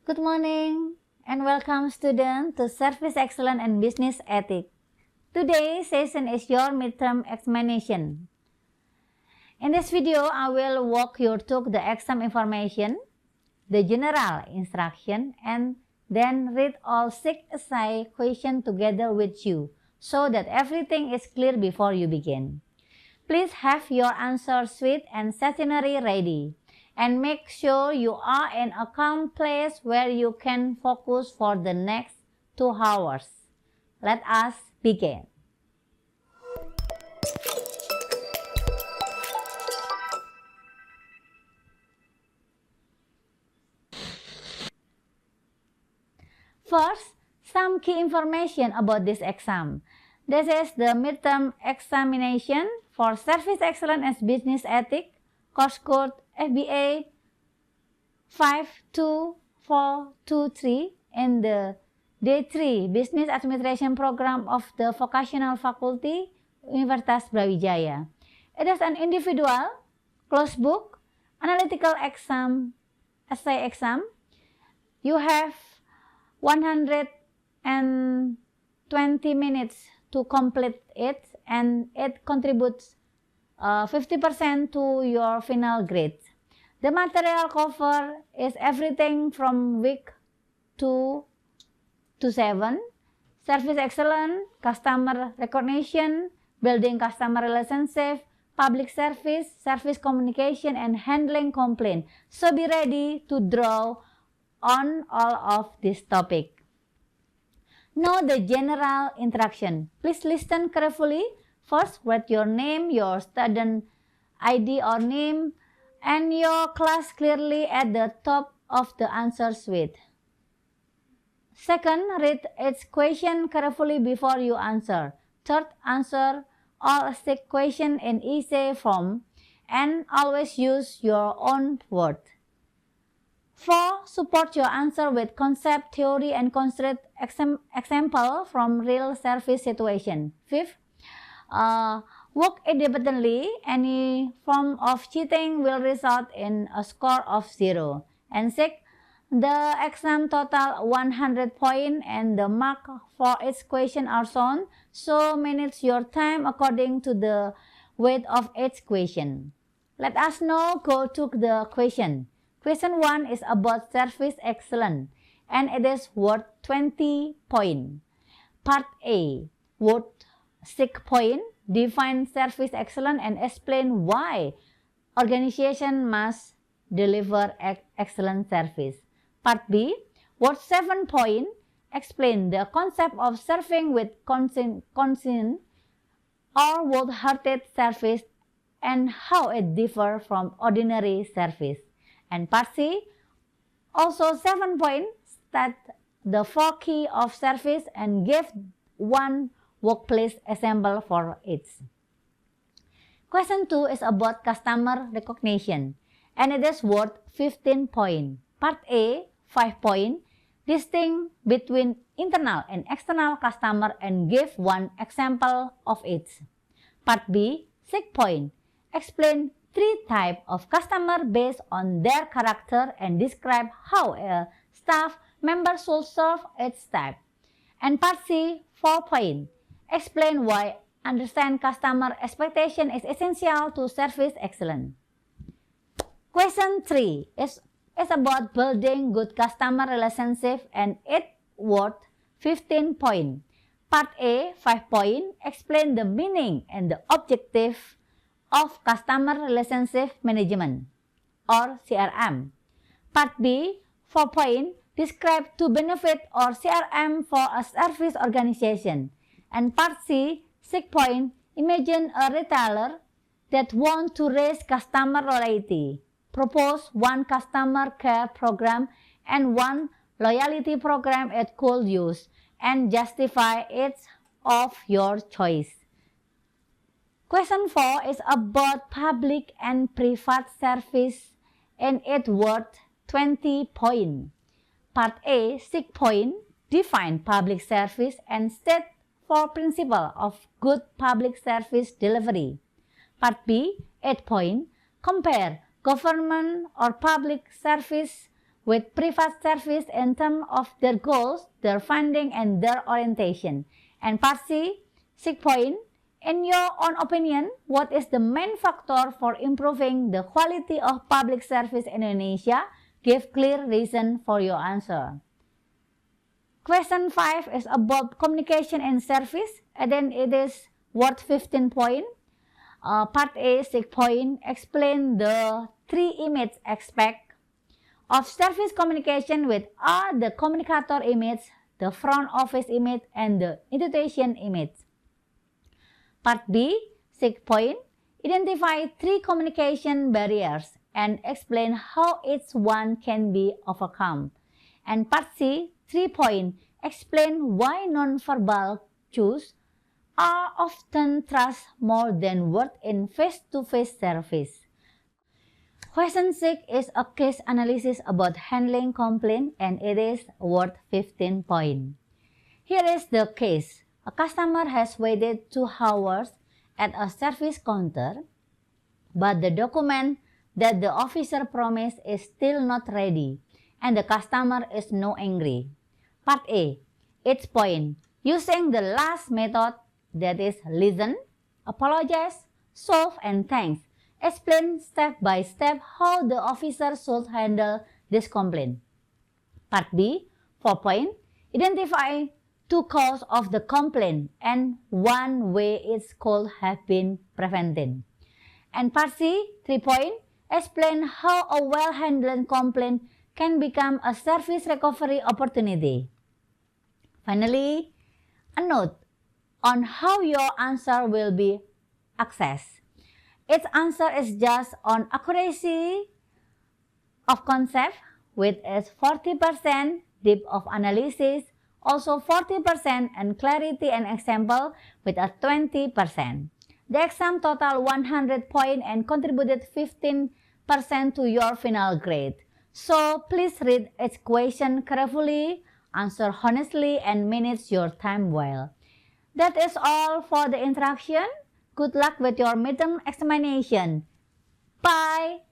Good morning and welcome students to Service Excellence and Business Ethics. Today's session is your midterm examination. In this video, I will walk you through the exam information, the general instruction, and then read all 6 essay questions together with you so that everything is clear before you begin. Please have your answer sheet and stationery ready. And make sure you are in a calm place where you can focus for the next 2 hours. Let us begin. First, some key information about this exam. This is the midterm examination for Service Excellence and Business Ethics, course code FBA 52423 in the Day 3 Business Administration Program of the Vocational Faculty, Universitas Brawijaya. It is an individual, closed book, analytical exam, essay exam. You have 120 minutes to complete it, and it contributes 50% to your final grade. The material cover is everything from week 2 to 7, service excellence, customer recognition, building customer relationship, public service, service communication, and handling complaint. So be ready to draw on all of this topic. Know the general instruction. Please listen carefully. First, write your name, your student ID or name, and your class clearly at the top of the answer sheet. Second, read each question carefully before you answer. Third, answer all 6 questions in essay form and always use your own words. 4. Support your answer with concept, theory, and concrete example from real service situation. 5. Work independently. Any form of cheating will result in a score of 0. And 6. The exam total 100 points and the mark for each question are shown. So manage your time according to the weight of each question. Let us now go to the question. Question 1 is about service excellence and it is worth 20 points. Part A, worth 6 points. Define service excellence and explain why organization must deliver excellent service. Part B, worth 7 points. Explain the concept of serving with conscience or wholehearted service and how it differs from ordinary service. And part C, also 7 points, state the 4 keys of service and give 1 workplace example for each. Question 2 is about customer recognition and it is worth 15 points. Part A, 5 points. Distinguish between internal and external customer and give 1 example of each. Part B, 6 points. Explain 3 types of customer based on their character and describe how a staff member should serve each type. And part C, 4 points. Explain why understand customer expectation is essential to service excellence. Question 3 is about building good customer relationship and it worth 15 points. Part A, 5 points. Explain the meaning and the objective of customer relationship management or CRM. Part B, 4 points. Describe 2 benefits or CRM for a service organization. And part C, 6 points. Imagine a retailer that wants to raise customer loyalty. Propose 1 customer care program and 1 loyalty program it could use and justify each of your choice. Question 4 is about public and private service and it worth 20 points. Part A, 6 points. Define public service and state 4 principles of good public service delivery. Part B, 8 points. Compare government or public service with private service in terms of their goals, their funding, and their orientation. And part C, 6 point. In your own opinion, what is the main factor for improving the quality of public service in Indonesia? Give clear reason for your answer. Question 5 is about communication and service, and then it is worth 15 points. Part A, 6 point. Explain the 3 image aspects of service communication, with are the communicator image, the front office image, and the institution image. Part B, 6 point. Identify 3 communication barriers and explain how each one can be overcome. And part C, 3 point. Explain why non-verbal cues are often trust more than words in face-to-face service. Question 6 is a case analysis about handling complaint, and it is worth 15 points. Here is the case. A customer has waited 2 hours at a service counter, but the document that the officer promised is still not ready, and the customer is now angry. Part A, each point. Using the last method, that is listen, apologize, solve, and thanks. Explain step by step how the officer should handle this complaint. Part B, 4 point. Identify 2 causes of the complaint and 1 way it could have been prevented. And part C, 3 point. Explain how a well-handled complaint can become a service recovery opportunity. Finally, a note on how your answer will be assessed. Its answer is just on accuracy of concept, with its 40% depth of analysis, also 40%, and clarity and example with a 20%. The exam total 100 points and contributed 15% to your final grade. So please read each question carefully, answer honestly, and manage your time well. That is all for the introduction. Good luck with your midterm examination. Bye!